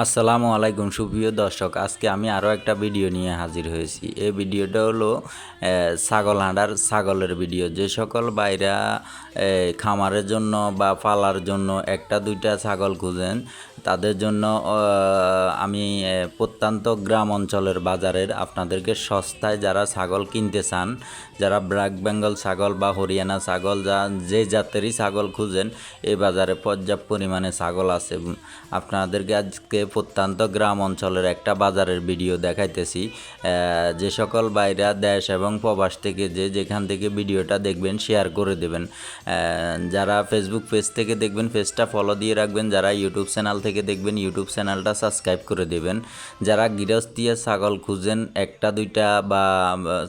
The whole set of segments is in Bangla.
আসসালামু আলাইকুম সুপ্রিয় দর্শক, আজকে আমি আরও একটা ভিডিও নিয়ে হাজির হয়েছি। এই ভিডিওটা হলো ছাগল হাঁটার ছাগলের ভিডিও। যে সকল ভাইরা খামারের জন্য বা পালার জন্য একটা দুইটা ছাগল খুঁজেন, তাদের জন্য আমি প্রত্যন্ত গ্রাম অঞ্চলের বাজারের আপনাদেরকে সস্তায় যারা ছাগল কিনতে চান, যারা ব্ল্যাক বেঙ্গল ছাগল বা হরিয়ানা ছাগল যে জাতেরই ছাগল খুঁজেন, এই বাজারে পর্যাপ্ত পরিমাণে ছাগল আছে। আপনাদেরকে আজকে প্রত্যন্ত গ্রাম অঞ্চলের একটা বাজারের ভিডিও দেখাইতেছি। যে সকল বাইরা দেশ এবং প্রবাস থেকে যেখান থেকে ভিডিওটা দেখবেন শেয়ার করে দেবেন। যারা ফেসবুক পেজ থেকে দেখবেন পেজটা ফলো দিয়ে রাখবেন, যারা ইউটিউব চ্যানেল থেকে দেখবেন ইউটিউব চ্যানেলটা সাবস্ক্রাইব করে দেবেন। যারা গৃহস্থিয়া ছাগল খুঁজেন একটা দুইটা বা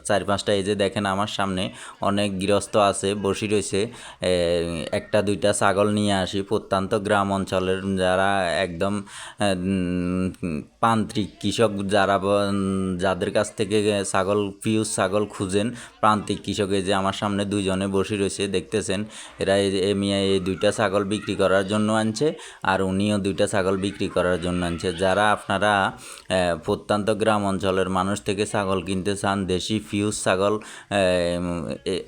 চার পাঁচটা, এই যে দেখেন আমার সামনে অনেক গৃহস্থ আছে বসে রয়েছে, একটা দুইটা ছাগল নিয়ে আসি প্রত্যন্ত গ্রাম অঞ্চলের যারা একদম প্রান্তিক কৃষক, যাদের কাছ থেকে ছাগল পিওর ছাগল খুঁজেন, প্রান্তিক কৃষক। এই যে আমার সামনে দুইজনে বসে রয়েছে দেখতেছেন, এরা এই দুইটা ছাগল বিক্রি করার জন্য আনছে, আর উনিও দুইটা ছাগল বিক্রি করার জন্য আনছে। যারা আপনারা প্রত্যন্ত গ্রাম অঞ্চলের মানুষ থেকে ছাগল কিনতে চান, দেশি পিওর ছাগল,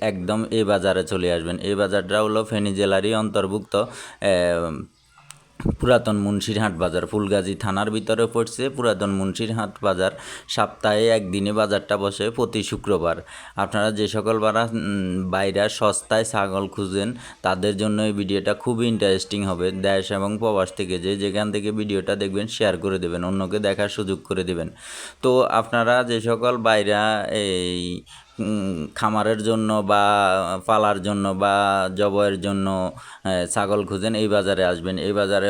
একদম এই বাজারে চলে আসবেন। এই বাজারটা হলো ফেনী জেলারই অন্তর্ভুক্ত পুরাতন মুন্সিরহাট বাজার, ফুলগাজী থানার ভিতরে পড়ছে পুরাতন মুন্সিরহাট বাজার। সপ্তাহে একদিনে বাজারটা বসে প্রতি শুক্রবার। আপনারা যে সকল বাইরে সস্তায় ছাগল খুঁজেন, তাদের জন্য এই ভিডিওটা খুবই ইন্টারেস্টিং হবে। দেশ এবং প্রবাস থেকে যেখান থেকে ভিডিওটা দেখবেন শেয়ার করে দেবেন, অন্যকে দেখার সুযোগ করে দেবেন। তো আপনারা যে সকল বাইরা এই খামারের জন্য বা পালার জন্য বা জবয়ের জন্য ছাগল খুঁজেন, এই বাজারে আসবেন। এই বাজারে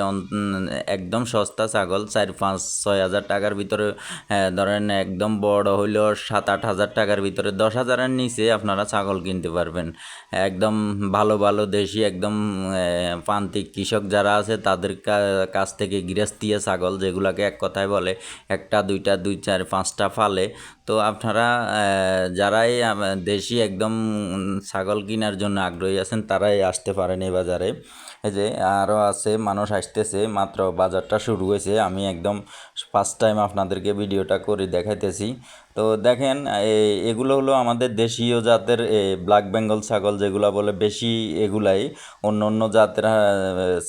একদম সস্তা ছাগল, 4-5-6 হাজার টাকার ভিতরে, ধরেন একদম বড় হইলেও 7-8 হাজার টাকার ভিতরে, 10 হাজারের নিচে আপনারা ছাগল কিনতে পারবেন। একদম ভালো ভালো দেশি একদম প্রান্তিক কৃষক যারা আছে তাদের কাছ থেকে গৃহস্থিয়া ছাগল, যেগুলাকে এক কথায় বলে একটা দুইটা 2-4-5টা ফালে। তো আপনারা যারাই দেশি একদম ছাগল কেনার জন্য আগ্রহী আছেন, তারাই আসতে পারেন এই বাজারে। এই যে আরও আছে মানুষ আসতেছে, মাত্র বাজারটা শুরু হয়েছে। আমি একদম ফার্স্ট টাইম আপনাদেরকে ভিডিওটা করে দেখাইতেছি। তো দেখেন, এগুলো হলো আমাদের দেশীয় জাতের ব্ল্যাক বেঙ্গল ছাগল, যেগুলো বলে বেশি এগুলাই। অন্য অন্য জাতের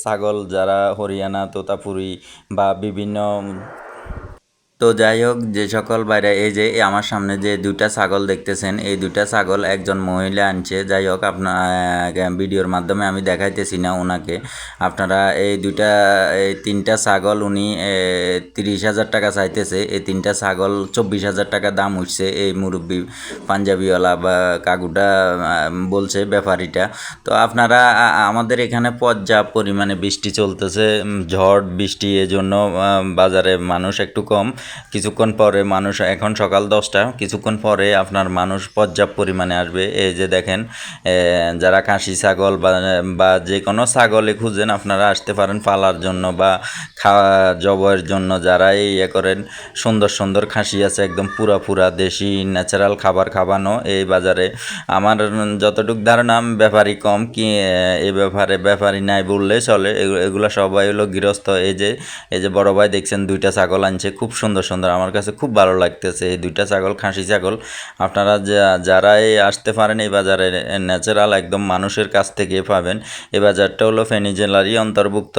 ছাগল যারা হরিয়ানা, তোতাপুরি বা বিভিন্ন, তো যাই হোক, যে সকল বাইরে এই যে আমার সামনে যে দুইটা ছাগল দেখতেছেন, এই দুইটা ছাগল একজন মহিলা আনছে। যাই হোক, আপনার ভিডিওর মাধ্যমে আমি দেখাইতেছি না ওনাকে। আপনারা এই তিনটা ছাগল উনি 30,000 টাকা চাইতেছে। এই তিনটা ছাগল 24,000 টাকা দাম উঠছে, এই মুরব্বী পাঞ্জাবিওয়ালা বা কাকুটা বলছে, ব্যাপারীটা। তো আপনারা আমাদের এখানে পর্যাপ্ত পরিমাণে বৃষ্টি চলতেছে, ঝড় বৃষ্টি, এজন্য বাজারে মানুষ একটু কম। কিছুক্ষণ পরে মানুষ, এখন সকাল 10টা, কিছুক্ষণ পরে আপনার মানুষ পর্যাপ্ত পরিমাণে আসবে। এই যে দেখেন, যারা খাসি ছাগল বা যে কোনো ছাগলে খুঁজেন, আপনারা আসতে পারেন পালার জন্য বা জবয়ের জন্য। যারা ইয়ে করেন, সুন্দর সুন্দর খাসি আছে একদম পুরা দেশি ন্যাচারাল খাবার খাওয়ানো এই বাজারে। আমার যতটুকু ধারণা, ব্যাপারী কম কি এই ব্যাপারী নাই বললে চলে। এগুলো সবাই হলো গৃহস্থ। এই যে বড় ভাই দেখছেন দুইটা ছাগল আনছে, খুব সুন্দর সুন্দর, আমার কাছে খুব ভালো লাগতেছে এই দুইটা ছাগল, খাসি ছাগল। আপনারা যারা আসতে পারেন এই বাজারে, ন্যাচারাল একদম মানুষের কাছ থেকে পাবেন। এই বাজারটা হলো ফেনী জেলারই অন্তর্ভুক্ত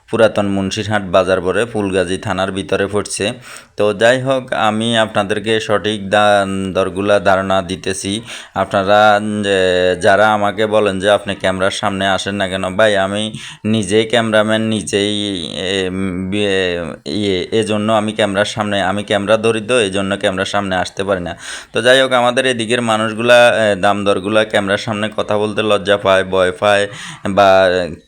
পুরাতন মুন্সিরহাট বাজার পড়ে, ফুলগাজী থানার ভিতরে পড়ছে। তো যাই হোক, আমি আপনাদেরকে সঠিক দরগুলা ধারণা দিতেছি। আপনারা যারা আমাকে বলেন যে আপনি ক্যামেরার সামনে আসেন না কেন, ভাই আমি নিজেই ক্যামেরাম্যান, নিজেই এজন্য আমি ক্যামেরার সামনে, আমি ক্যামেরা ধরি, তো এই জন্য ক্যামেরার সামনে আসতে পারি না। তো যাই হোক, আমাদের এদিকের মানুষগুলা দাম দরগুলা ক্যামেরার সামনে কথা বলতে লজ্জা পায়, ভয় পায়, বা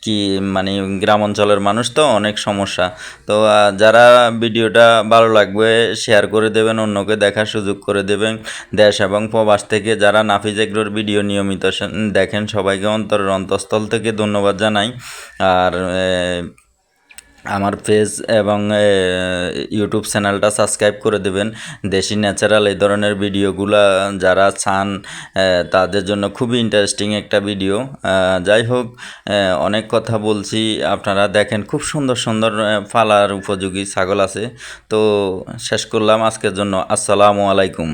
কি মানে গ্রাম অঞ্চলের মানুষ তো অনেক সমস্যা। তো যারা ভিডিওটা ভালো লাগবে শেয়ার করে দেবেন, অন্যকে দেখার সুযোগ করে দেবেন। দেশ এবং প্রবাস থেকে যারা নাফিজ এগ্রোর ভিডিও নিয়মিত দেখেন, সবাইকে অন্তরের অন্তঃস্থল থেকে ধন্যবাদ জানাই। আর আমার পেজ এবং ইউটিউব চ্যানেলটা সাবস্ক্রাইব করে দেবেন। দেশি ন্যাচারাল এই ধরনের ভিডিওগুলা যারা চান তাদের জন্য খুবই ইন্টারেস্টিং একটা ভিডিও। যাই হোক, অনেক কথা বলছি, আপনারা দেখেন খুব সুন্দর সুন্দর পালার উপযোগী ছাগল আছে। তো শেষ করলাম আজকের জন্য। আসসালামু আলাইকুম।